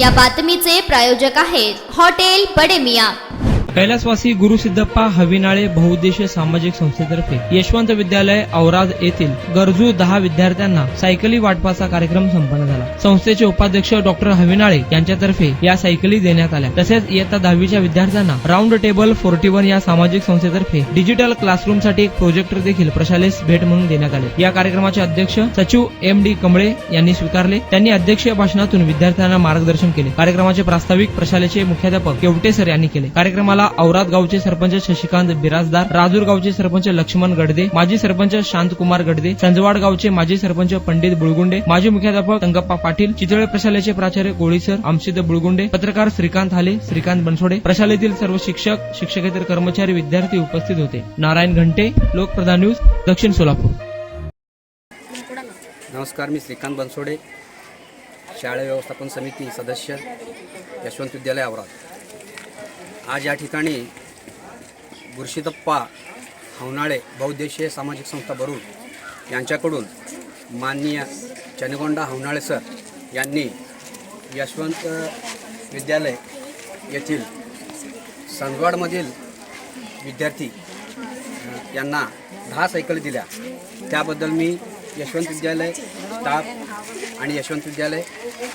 या बातमीचे प्रायोजक आहेत हॉटेल बडे मियां। कैलासवासी गुरुसिद्धप्पा हविनाळे बहुउद्देशीय सामाजिक संस्थेतर्फे यशवंत विद्यालय औराद येथील गरजू 10 विद्यार्थ्यांना सायकली वाटपाचा कार्यक्रम संपन्न झाला। संस्थेचे उपाध्यक्ष डॉक्टर हविनाळे यांच्यातर्फे या सायकली देण्यात आल्या। तसेच इयत्ता 10वीच्या विद्यार्थ्यांना राऊंड टेबल 41 या सामाजिक संस्थेतर्फे डिजिटल क्लासरूमसाठी एक प्रोजेक्टर देखील प्रशालेस भेट म्हणून देण्यात आले। या कार्यक्रमाचे अध्यक्ष सचिव MD कमळे यांनी स्वीकारले। त्यांनी अध्यक्षीय भाषणातून विद्यार्थ्यांना मार्गदर्शन केले। कार्यक्रमाचे प्रास्ताविक प्रशालेचे मुख्याध्यापक केवटे सर यांनी केले। कार्यक्रमाला औराद गावचे सरपंच शशिकांत बिराजदार, राजूर गावचे सरपंच लक्ष्मण गडदे, माजी सरपंच शांतकुमार गडदे, संजवाड गावचे माजी सरपंच पंडित बुळगुंडे, माजी मुख्याध्यापक संगप्पा पाटील, चितळे प्रशालेचे प्राचार्य कोळीसर, आमसिद्ध बुळगुंडे, पत्रकार श्रीकांत हाले, श्रीकांत बनसोडे, प्रशालेतील सर्व शिक्षक, शिक्षकेतर कर्मचारी, विद्यार्थी उपस्थित होते। नारायण घंटे, लोकप्रधान न्यूज, दक्षिण सोलापूर। नमस्कार, मी श्रीकांत बनसोडे, शाळा व्यवस्थापन समिती सदस्य, यशवंत विद्यालय औराद। आज या ठिकाणी गुरुसिद्धप्पा हवनाळे बहुउद्देशीय सामाजिक संस्था बरूड यांच्याकडून माननीय चनगोंडा हवनाळे सर यांनी यशवंत विद्यालय येथील संजवाडमधील विद्यार्थी यांना 10 सायकली दिल्या। त्याबद्दल मी यशवंत विद्यालय स्टाफ आणि यशवंत विद्यालय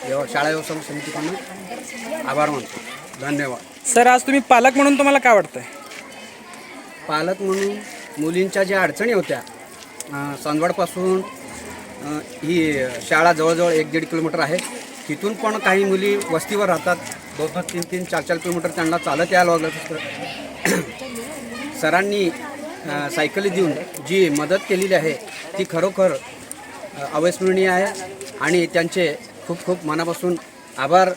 शाळा व्यवस्थापन समितीकडून आभार मानतो। धन्यवाद सर। आज तुम्ही पालक म्हणून तुम्हाला काय वाटतंय? पालक म्हणून मुलींच्या ज्या अडचणी होत्या, संजवाडपासून ही शाळा जवळजवळ 1-1.5 किलोमीटर आहे। तिथून पण काही मुली वस्तीवर राहतात, 2-2, 3-3, 4-4 किलोमीटर त्यांना चालत यायला लागत असतं। सरांनी सायकली देऊन जी मदत केलेली आहे ती खरोखर अविस्मरणीय आहे आणि त्यांचे खूप खूप मनापासून आभार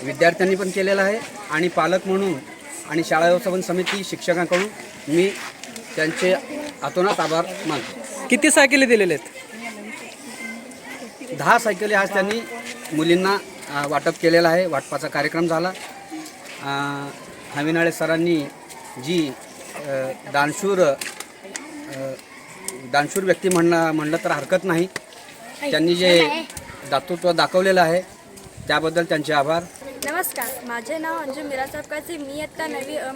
विद्यार्थ्यांनी पण केलेला आहे आणि पालक म्हणून आणि शाळा व्यवस्थापन समिती शिक्षकांकडून मी त्यांचे अतोनात आभार मानतो। किती सायकली दिलेले आहेत? 10 सायकली आज त्यांनी मुलींना वाटप केलेला आहे। वाटपाचा कार्यक्रम झाला। हविनाळे सरांनी जी दानशूर व्यक्ती म्हणलं तर हरकत नाही, त्यांनी जे दातृत्व दाखवलेलं आहे त्याबद्दल त्यांचे आभार। नमस्कार, माझे नाव अंजू मीरा चौकाचे, मी इयत्ता 9वी अ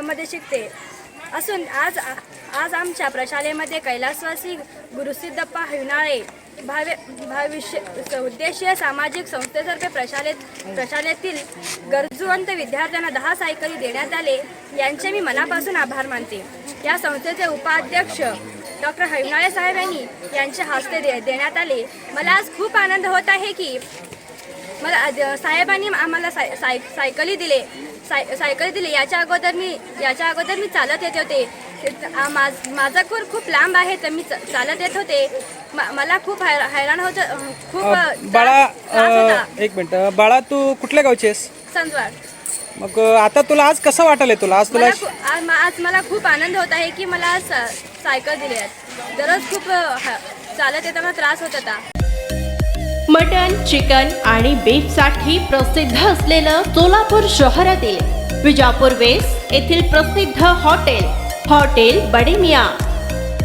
मध्ये शिकते असून आज आमच्या प्रशालेमध्ये कैलासवासी गुरुसिद्धप्पा हविनाळे उद्देशीय सामाजिक संस्थेतर्फे प्रशालेतील गरजूवंत विद्यार्थ्यांना 10 सायकली देण्यात आले। यांचे मी मनापासून आभार मानते। या संस्थेचे उपाध्यक्ष डॉक्टर हविनाळे साहेब यांच्या हस्ते देण्यात आले। मला आज खूप आनंद होत आहे की मला साहेबांनी आम्हाला सायकली दिली। याच्या अगोदर मी चालत येत होते। माझा घर खूप लांब आहे तर मी चालत येत होते। मला खूप हैराण होतं, खूप बाळा एक मिनिट, बाळा तू कुठल्या गावची आहेस? संजवाड। मग आता तुला आज कसं वाटलंय? आज मला खूप आनंद होत आहे की मला सायकल दिली आहे। दररोज खूप चालत येताना त्रास होत होता। मटन, चिकन आणि बीफ साठी प्रसिद्ध असलेलं सोलापूर शहरातील विजापूर वेस्ट येथील प्रसिद्ध हॉटेल बडे मियां।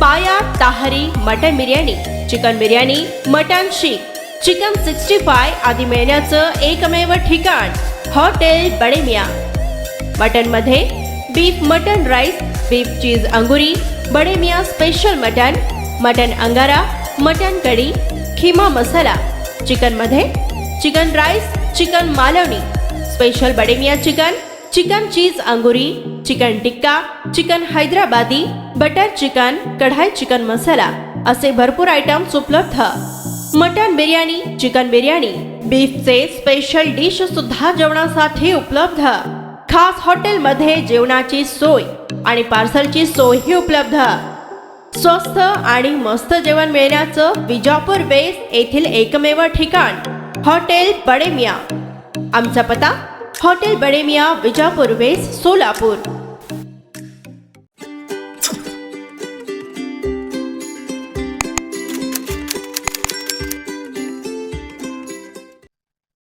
पाया ताहरी mutton biryani, chicken biryani, mutton शीख, चिकन 65 आदी मिळण्याचं एकमेव ठिकाण हॉटेल बडे मियां। मटन मध्ये beef mutton rice, beef cheese अंगुरी, बडे मियां स्पेशल मटन अंगारा, मटन कढी, खिमा मसाला। चिकन मध्ये chicken rice, chicken Malvani, special Bade Miyan chicken cheese अंगुरी, chicken tikka, chicken Hyderabadi, butter chicken, kadai chicken masala असे भरपूर आयटम्स उपलब्ध। मटन बिर्याणी, चिकन बिर्याणी, बीफचे स्पेशल डिश सुद्धा जेवणासाठी उपलब्ध। खास हॉटेलमध्ये जेवणाची सोय आणि पार्सलची सोयही उपलब्ध। स्वस्त आणि मस्त जेवण मिळण्याचं विजापूर वेस्ट येथील एकमेव ठिकाण हॉटेल बडे मियां। आमचा पत्ता हॉटेल बडे मियां, विजापूर वेस्ट, सोलापूर।